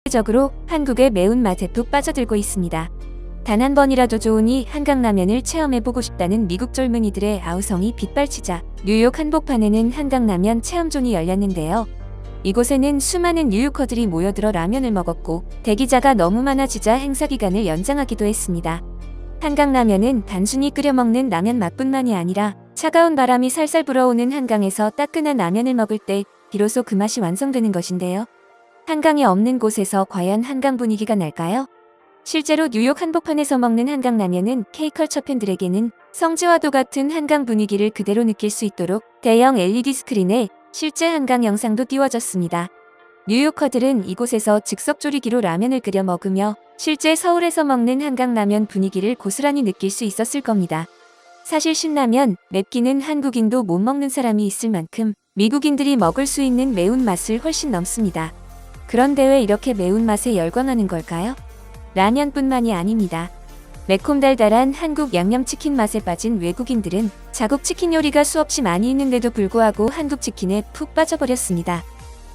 적으로 한국의 매운맛에 푹 빠져들고 있습니다. 단 한 번이라도 좋으니 한강라면을 체험해보고 싶다는 미국 젊은이들의 아우성이 빗발치자 뉴욕 한복판에는 한강라면 체험존이 열렸는데요. 이곳에는 수많은 뉴요커들이 모여들어 라면을 먹었고 대기자가 너무 많아지자 행사 기간을 연장하기도 했습니다. 한강라면은 단순히 끓여 먹는 라면 맛뿐만이 아니라 차가운 바람이 살살 불어오는 한강에서 따끈한 라면을 먹을 때 비로소 그 맛이 완성되는 것인데요. 한강이 없는 곳에서 과연 한강 분위기가 날까요? 실제로 뉴욕 한복판에서 먹는 한강라면은 K컬처 팬들에게는 성지와도 같은 한강 분위기를 그대로 느낄 수 있도록 대형 LED 스크린에 실제 한강 영상도 띄워졌습니다. 뉴요커들은 이곳에서 즉석조리기로 라면을 끓여 먹으며 실제 서울에서 먹는 한강라면 분위기를 고스란히 느낄 수 있었을 겁니다. 사실 신라면, 맵기는 한국인도 못 먹는 사람이 있을 만큼 미국인들이 먹을 수 있는 매운맛을 훨씬 넘습니다. 그런데 왜 이렇게 매운맛에 열광하는 걸까요? 라면뿐만이 아닙니다. 매콤달달한 한국 양념치킨 맛에 빠진 외국인들은 자국 치킨 요리가 수없이 많이 있는데도 불구하고 한국 치킨에 푹 빠져버렸습니다.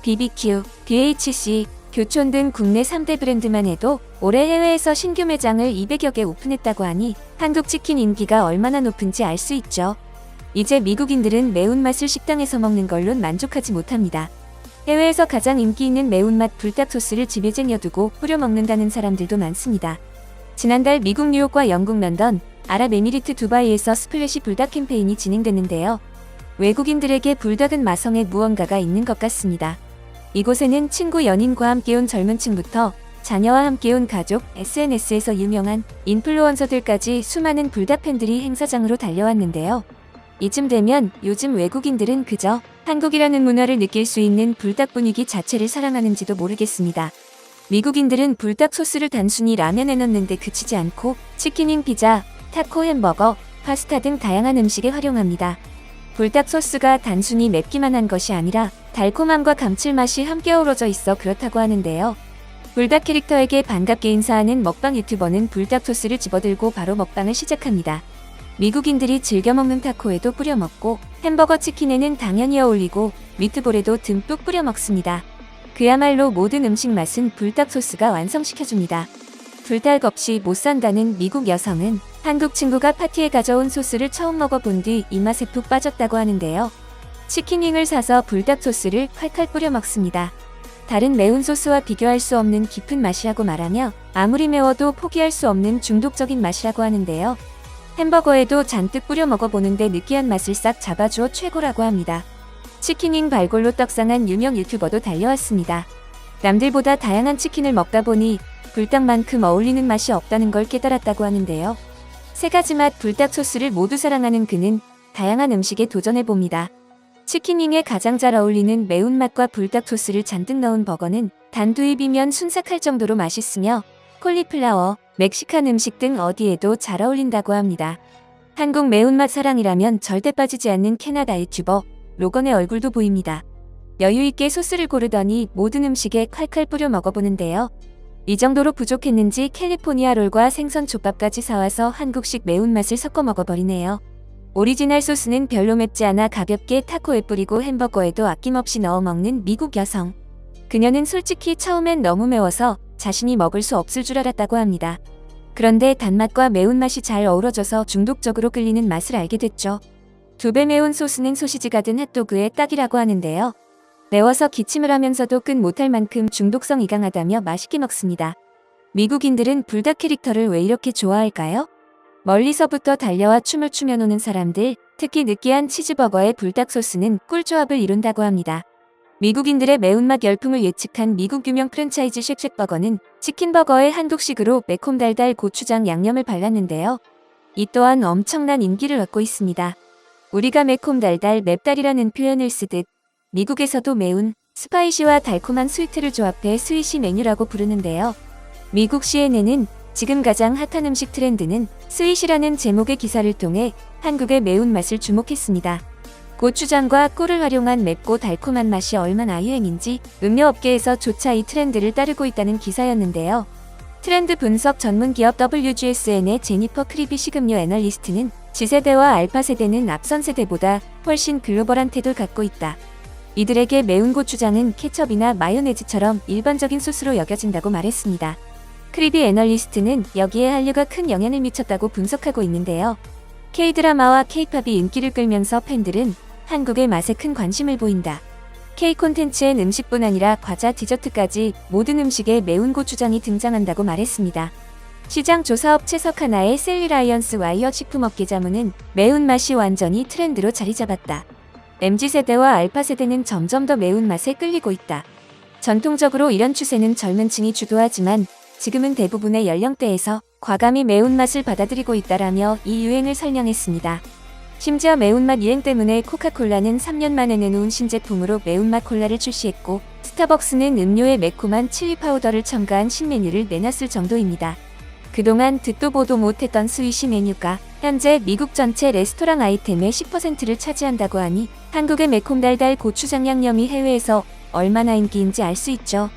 BBQ, BHC, 교촌 등 국내 3대 브랜드만 해도 올해 해외에서 신규 매장을 200여 개 오픈했다고 하니 한국 치킨 인기가 얼마나 높은지 알 수 있죠. 이제 미국인들은 매운맛을 식당에서 먹는 걸론 만족하지 못합니다. 해외에서 가장 인기 있는 매운맛 불닭 소스를 집에 쟁여두고 뿌려 먹는다는 사람들도 많습니다. 지난달 미국 뉴욕과 영국 런던, 아랍에미리트 두바이에서 스플래시 불닭 캠페인이 진행됐는데요. 외국인들에게 불닭은 마성에 무언가가 있는 것 같습니다. 이곳에는 친구 연인과 함께 온 젊은 층부터 자녀와 함께 온 가족, SNS에서 유명한 인플루언서들까지 수많은 불닭 팬들이 행사장으로 달려왔는데요. 이쯤 되면 요즘 외국인들은 그저 한국이라는 문화를 느낄 수 있는 불닭 분위기 자체를 사랑하는지도 모르겠습니다. 미국인들은 불닭 소스를 단순히 라면에 넣는데 그치지 않고 치킨인 피자, 타코, 햄버거, 파스타 등 다양한 음식에 활용합니다. 불닭 소스가 단순히 맵기만 한 것이 아니라 달콤함과 감칠맛이 함께 어우러져 있어 그렇다고 하는데요. 불닭 캐릭터에게 반갑게 인사하는 먹방 유튜버는 불닭 소스를 집어들고 바로 먹방을 시작합니다. 미국인들이 즐겨 먹는 타코에도 뿌려 먹고 햄버거 치킨에는 당연히 어울리고 미트볼에도 듬뿍 뿌려 먹습니다. 그야말로 모든 음식 맛은 불닭 소스가 완성시켜줍니다. 불닭 없이 못 산다는 미국 여성은 한국 친구가 파티에 가져온 소스를 처음 먹어본 뒤 이 맛에 푹 빠졌다고 하는데요. 치킨윙을 사서 불닭 소스를 칼칼 뿌려 먹습니다. 다른 매운 소스와 비교할 수 없는 깊은 맛이라고 말하며 아무리 매워도 포기할 수 없는 중독적인 맛이라고 하는데요. 햄버거에도 잔뜩 뿌려 먹어보는데 느끼한 맛을 싹 잡아주어 최고라고 합니다. 치킨윙 발골로 떡상한 유명 유튜버도 달려왔습니다. 남들보다 다양한 치킨을 먹다 보니 불닭만큼 어울리는 맛이 없다는 걸 깨달았다고 하는데요. 세 가지 맛 불닭 소스를 모두 사랑하는 그는 다양한 음식에 도전해봅니다. 치킨윙에 가장 잘 어울리는 매운맛과 불닭 소스를 잔뜩 넣은 버거는 단두입이면 순삭할 정도로 맛있으며 콜리플라워, 멕시칸 음식 등 어디에도 잘 어울린다고 합니다. 한국 매운맛 사랑이라면 절대 빠지지 않는 캐나다 유튜버 로건의 얼굴도 보입니다. 여유있게 소스를 고르더니 모든 음식에 칼칼 뿌려 먹어보는데요. 이 정도로 부족했는지 캘리포니아 롤과 생선 족밥까지 사와서 한국식 매운맛을 섞어 먹어버리네요. 오리지널 소스는 별로 맵지 않아 가볍게 타코에 뿌리고 햄버거에도 아낌없이 넣어 먹는 미국 여성. 그녀는 솔직히 처음엔 너무 매워서 자신이 먹을 수 없을 줄 알았다고 합니다. 그런데 단맛과 매운맛이 잘 어우러져서 중독적으로 끌리는 맛을 알게 됐죠. 2배 매운 소스는 소시지가 든 핫도그에 딱이라고 하는데요. 매워서 기침을 하면서도 끝 못할 만큼 중독성이 강하다며 맛있게 먹습니다. 미국인들은 불닭 캐릭터를 왜 이렇게 좋아할까요? 멀리서부터 달려와 춤을 추며 노는 사람들, 특히 느끼한 치즈버거의 불닭 소스는 꿀조합을 이룬다고 합니다. 미국인들의 매운맛 열풍을 예측한 미국 유명 프랜차이즈 쉑쉑버거는 치킨버거에 한국식으로 매콤달달 고추장 양념을 발랐는데요. 이 또한 엄청난 인기를 얻고 있습니다. 우리가 매콤달달 맵달이라는 표현을 쓰듯 미국에서도 매운, 스파이시와 달콤한 스위트를 조합해 스위시 메뉴라고 부르는데요. 미국 CNN은 지금 가장 핫한 음식 트렌드는 스윗이라는 제목의 기사를 통해 한국의 매운맛을 주목했습니다. 고추장과 꿀을 활용한 맵고 달콤한 맛이 얼마나 유행인지 음료업계에서조차 이 트렌드를 따르고 있다는 기사였는데요. 트렌드 분석 전문 기업 WGSN의 제니퍼 크리비 식음료 애널리스트는 G세대와 알파세대는 앞선 세대보다 훨씬 글로벌한 태도를 갖고 있다. 이들에게 매운 고추장은 케첩이나 마요네즈처럼 일반적인 소스로 여겨진다고 말했습니다. 크리비 애널리스트는 여기에 한류가 큰 영향을 미쳤다고 분석하고 있는데요. K-드라마와 K-팝이 인기를 끌면서 팬들은 한국의 맛에 큰 관심을 보인다. K 콘텐츠엔 음식뿐 아니라 과자, 디저트까지 모든 음식에 매운 고추장이 등장한다고 말했습니다. 시장 조사업체 석하나의 셀리라이언스 와이어 식품업계 자문은 매운맛이 완전히 트렌드로 자리 잡았다. MZ세대와 알파세대는 점점 더 매운맛에 끌리고 있다. 전통적으로 이런 추세는 젊은 층이 주도하지만 지금은 대부분의 연령대에서 과감히 매운맛을 받아들이고 있다라며 이 유행을 설명했습니다. 심지어 매운맛 유행 때문에 코카콜라는 3년 만에 내놓은 신제품으로 매운맛 콜라를 출시했고 스타벅스는 음료에 매콤한 칠리 파우더를 첨가한 신메뉴를 내놨을 정도입니다. 그동안 듣도 보도 못했던 스위시 메뉴가 현재 미국 전체 레스토랑 아이템의 10%를 차지한다고 하니 한국의 매콤달달 고추장 양념이 해외에서 얼마나 인기인지 알 수 있죠.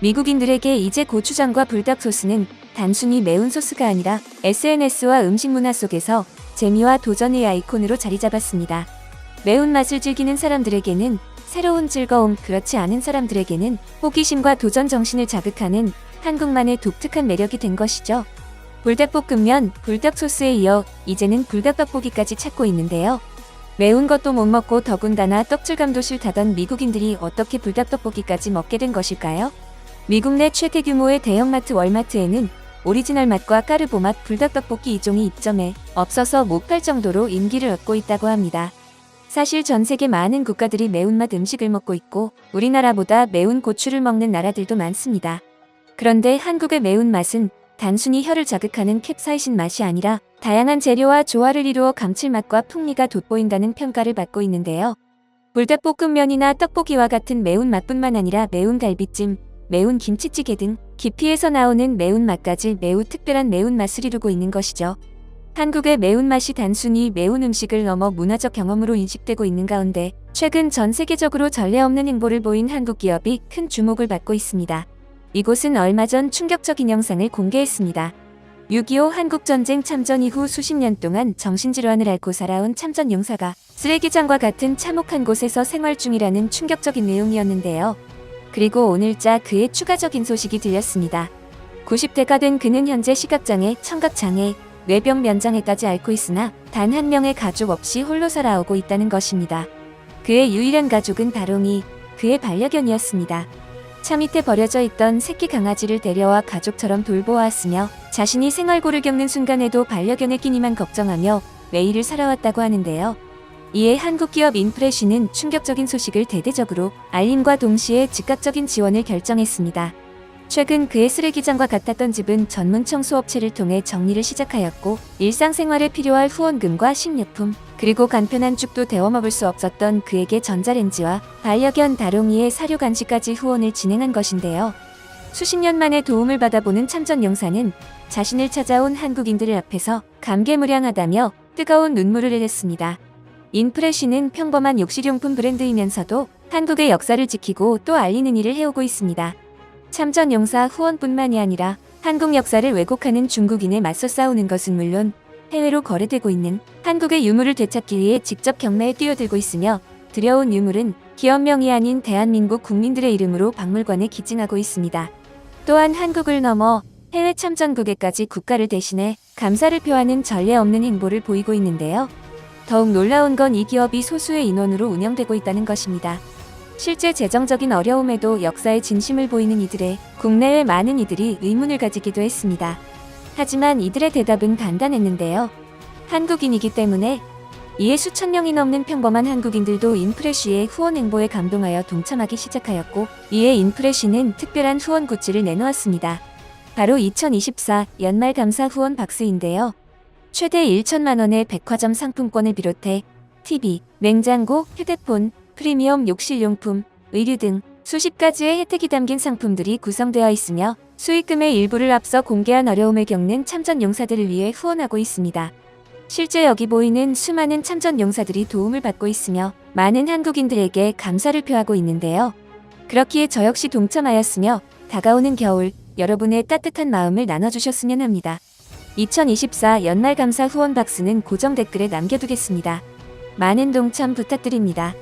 미국인들에게 이제 고추장과 불닭 소스는 단순히 매운 소스가 아니라 SNS와 음식 문화 속에서 재미와 도전의 아이콘으로 자리 잡았습니다. 매운맛을 즐기는 사람들에게는 새로운 즐거움, 그렇지 않은 사람들에게는 호기심과 도전 정신을 자극하는 한국만의 독특한 매력이 된 것이죠. 불닭볶음면, 불닭소스에 이어 이제는 불닭떡볶이까지 찾고 있는데요. 매운 것도 못 먹고 더군다나 떡질감도 싫다던 미국인들이 어떻게 불닭떡볶이까지 먹게 된 것일까요? 미국 내 최대 규모의 대형마트 월마트에는 오리지널 맛과 까르보 맛 불닭떡볶이 2종이 입점해 없어서 못 팔 정도로 인기를 얻고 있다고 합니다. 사실 전 세계 많은 국가들이 매운맛 음식을 먹고 있고 우리나라보다 매운 고추를 먹는 나라들도 많습니다. 그런데 한국의 매운맛은 단순히 혀를 자극하는 캡사이신 맛이 아니라 다양한 재료와 조화를 이루어 감칠맛과 풍미가 돋보인다는 평가를 받고 있는데요. 불닭볶음면이나 떡볶이와 같은 매운맛뿐만 아니라 매운 갈비찜, 매운 김치찌개 등 깊이에서 나오는 매운맛까지 매우 특별한 매운맛을 이루고 있는 것이죠. 한국의 매운맛이 단순히 매운 음식을 넘어 문화적 경험으로 인식되고 있는 가운데 최근 전 세계적으로 전례 없는 행보를 보인 한국 기업이 큰 주목을 받고 있습니다. 이곳은 얼마 전 충격적인 영상을 공개했습니다. 6.25 한국전쟁 참전 이후 수십 년 동안 정신질환을 앓고 살아온 참전 용사가 쓰레기장과 같은 참혹한 곳에서 생활 중이라는 충격적인 내용이었는데요. 그리고 오늘자 그의 추가적인 소식이 들렸습니다. 90대가 된 그는 현재 시각장애, 청각장애, 뇌병 면장애까지 앓고 있으나 단 한 명의 가족 없이 홀로 살아오고 있다는 것입니다. 그의 유일한 가족은 다롱이, 그의 반려견이었습니다. 차 밑에 버려져 있던 새끼 강아지를 데려와 가족처럼 돌보아왔으며 자신이 생활고를 겪는 순간에도 반려견의 끼니만 걱정하며 매일을 살아왔다고 하는데요. 이에 한국 기업 인프레쉬는 충격적인 소식을 대대적으로 알림과 동시에 즉각적인 지원을 결정했습니다. 최근 그의 쓰레기장과 같았던 집은 전문 청소업체를 통해 정리를 시작하였고 일상생활에 필요할 후원금과 식료품, 그리고 간편한 죽도 데워 먹을 수 없었던 그에게 전자레인지와 반려견 다롱이의 사료 간식까지 후원을 진행한 것인데요. 수십 년 만에 도움을 받아보는 참전 용사는 자신을 찾아온 한국인들 앞에서 감개무량하다며 뜨거운 눈물을 흘렸습니다. 인프레쉬는 평범한 욕실용품 브랜드이면서도 한국의 역사를 지키고 또 알리는 일을 해오고 있습니다. 참전 용사 후원뿐만이 아니라 한국 역사를 왜곡하는 중국인에 맞서 싸우는 것은 물론 해외로 거래되고 있는 한국의 유물을 되찾기 위해 직접 경매에 뛰어들고 있으며 들여온 유물은 기업명이 아닌 대한민국 국민들의 이름으로 박물관에 기증하고 있습니다. 또한 한국을 넘어 해외 참전국에까지 국가를 대신해 감사를 표하는 전례 없는 행보를 보이고 있는데요. 더욱 놀라운 건 이 기업이 소수의 인원으로 운영되고 있다는 것입니다. 실제 재정적인 어려움에도 역사의 진심을 보이는 이들에 국내외 많은 이들이 의문을 가지기도 했습니다. 하지만 이들의 대답은 간단했는데요. 한국인이기 때문에. 이에 수천 명이 넘는 평범한 한국인들도 인프레쉬의 후원 행보에 감동하여 동참하기 시작하였고 이에 인프레쉬는 특별한 후원 굿즈를 내놓았습니다. 바로 2024 연말 감사 후원 박스인데요. 최대 1천만 원의 백화점 상품권을 비롯해 TV, 냉장고, 휴대폰, 프리미엄 욕실용품, 의류 등 수십 가지의 혜택이 담긴 상품들이 구성되어 있으며 수익금의 일부를 앞서 공개한 어려움을 겪는 참전 용사들을 위해 후원하고 있습니다. 실제 여기 보이는 수많은 참전 용사들이 도움을 받고 있으며 많은 한국인들에게 감사를 표하고 있는데요. 그렇기에 저 역시 동참하였으며 다가오는 겨울 여러분의 따뜻한 마음을 나눠주셨으면 합니다. 2024 연말 감사 후원 박스는 고정 댓글에 남겨두겠습니다. 많은 동참 부탁드립니다.